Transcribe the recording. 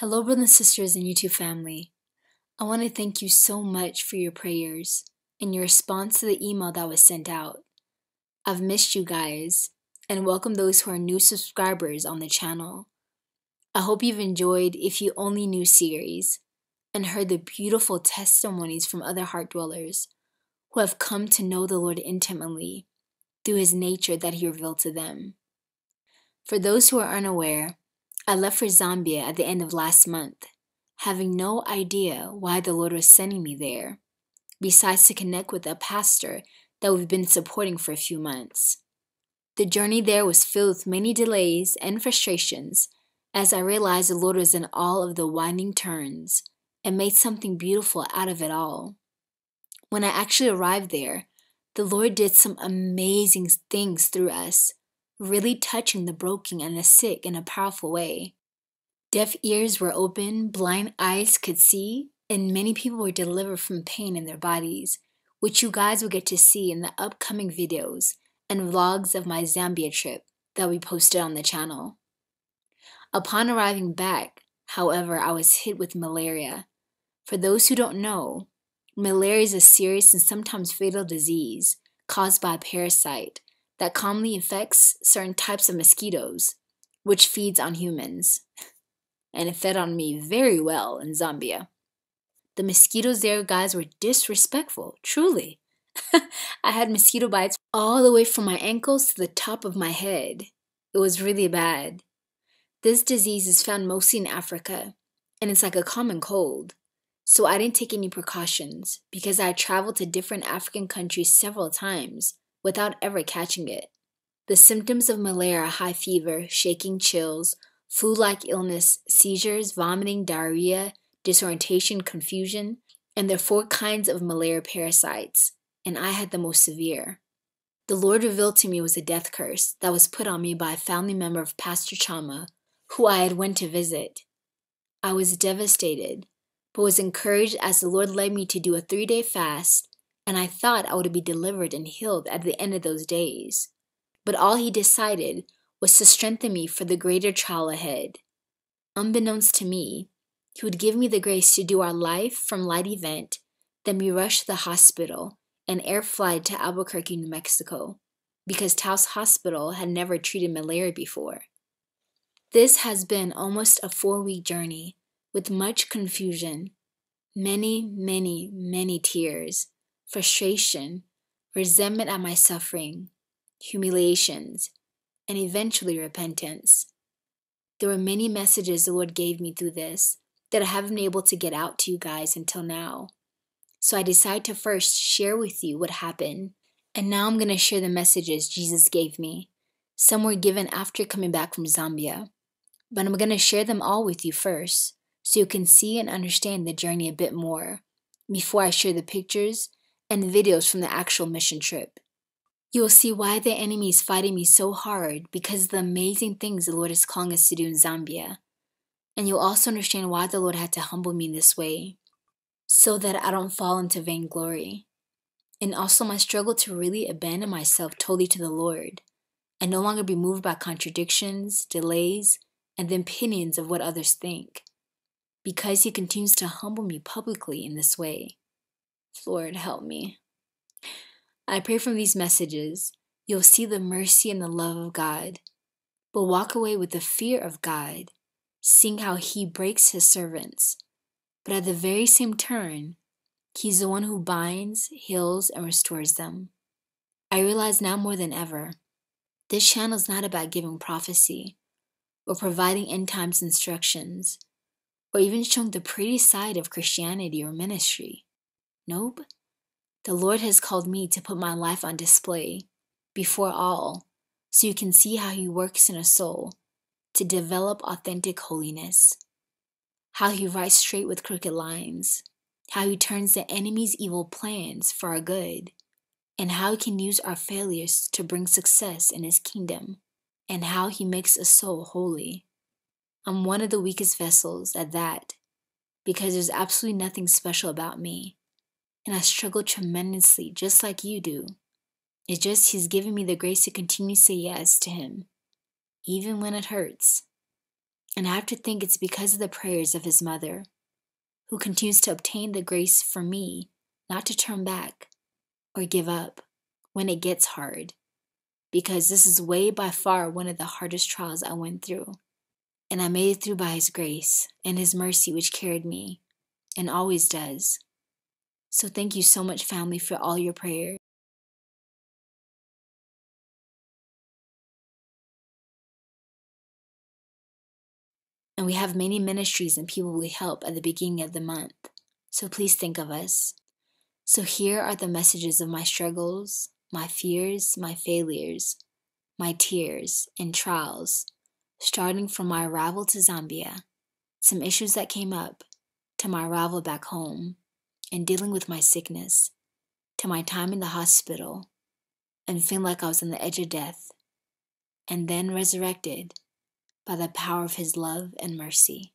Hello, brothers and sisters and YouTube family. I want to thank you so much for your prayers and your response to the email that was sent out. I've missed you guys and welcome those who are new subscribers on the channel. I hope you've enjoyed If You Only Knew series and heard the beautiful testimonies from other heart dwellers who have come to know the Lord intimately through His nature that He revealed to them. For those who are unaware, I left for Zambia at the end of last month, having no idea why the Lord was sending me there, besides to connect with a pastor that we've been supporting for a few months. The journey there was filled with many delays and frustrations as I realized the Lord was in all of the winding turns and made something beautiful out of it all. When I actually arrived there, the Lord did some amazing things through us, really touching the broken and the sick in a powerful way. Deaf ears were open, blind eyes could see, and many people were delivered from pain in their bodies, which you guys will get to see in the upcoming videos and vlogs of my Zambia trip that we posted on the channel. Upon arriving back, however, I was hit with malaria. For those who don't know, malaria is a serious and sometimes fatal disease caused by a parasite that commonly infects certain types of mosquitoes, which feeds on humans. And it fed on me very well in Zambia. The mosquitoes there, guys, were disrespectful, truly. I had mosquito bites all the way from my ankles to the top of my head. It was really bad. This disease is found mostly in Africa, and it's like a common cold. So I didn't take any precautions because I had traveled to different African countries several times without ever catching it. The symptoms of malaria are high fever, shaking, chills, flu-like illness, seizures, vomiting, diarrhea, disorientation, confusion, and there are 4 kinds of malaria parasites, and I had the most severe. The Lord revealed to me it was a death curse that was put on me by a family member of Pastor Chama, who I had went to visit. I was devastated, but was encouraged as the Lord led me to do a 3-day fast, and I thought I would be delivered and healed at the end of those days. But all He decided was to strengthen me for the greater trial ahead. Unbeknownst to me, He would give me the grace to do our Life from Light event, then be rushed to the hospital and air flight to Albuquerque, New Mexico, because Taos Hospital had never treated malaria before. This has been almost a 4-week journey with much confusion, many tears, frustration, resentment at my suffering, humiliations, and eventually repentance. There were many messages the Lord gave me through this that I haven't been able to get out to you guys until now. So I decided to first share with you what happened, and now I'm going to share the messages Jesus gave me. Some were given after coming back from Zambia, but I'm going to share them all with you first, so you can see and understand the journey a bit more, before I share the pictures and videos from the actual mission trip. You will see why the enemy is fighting me so hard because of the amazing things the Lord is calling us to do in Zambia. And you'll also understand why the Lord had to humble me in this way, so that I don't fall into vainglory. And also my struggle to really abandon myself totally to the Lord, and no longer be moved by contradictions, delays, and the opinions of what others think, because He continues to humble me publicly in this way. Lord, help me. I pray from these messages, you'll see the mercy and the love of God, but walk away with the fear of God, seeing how He breaks His servants. But at the very same turn, He's the one who binds, heals, and restores them. I realize now more than ever, this channel is not about giving prophecy, or providing end times instructions, or even showing the pretty side of Christianity or ministry. Nope. The Lord has called me to put my life on display before all, so you can see how He works in a soul to develop authentic holiness, how He writes straight with crooked lines, how He turns the enemy's evil plans for our good, and how He can use our failures to bring success in His kingdom, and how He makes a soul holy. I'm one of the weakest vessels at that, because there's absolutely nothing special about me. And I struggle tremendously, just like you do. It's just He's given me the grace to continue to say yes to Him, even when it hurts. And I have to think it's because of the prayers of his mother, who continues to obtain the grace for me not to turn back or give up when it gets hard, because this is way by far one of the hardest trials I went through. And I made it through by his grace and his mercy, which carried me and always does. So thank you so much, family, for all your prayers. And we have many ministries and people we help at the beginning of the month. So please think of us. So here are the messages of my struggles, my fears, my failures, my tears and trials, starting from my arrival to Zambia, some issues that came up, to my arrival back home, and dealing with my sickness, to my time in the hospital, and feeling like I was on the edge of death, and then resurrected by the power of his love and mercy.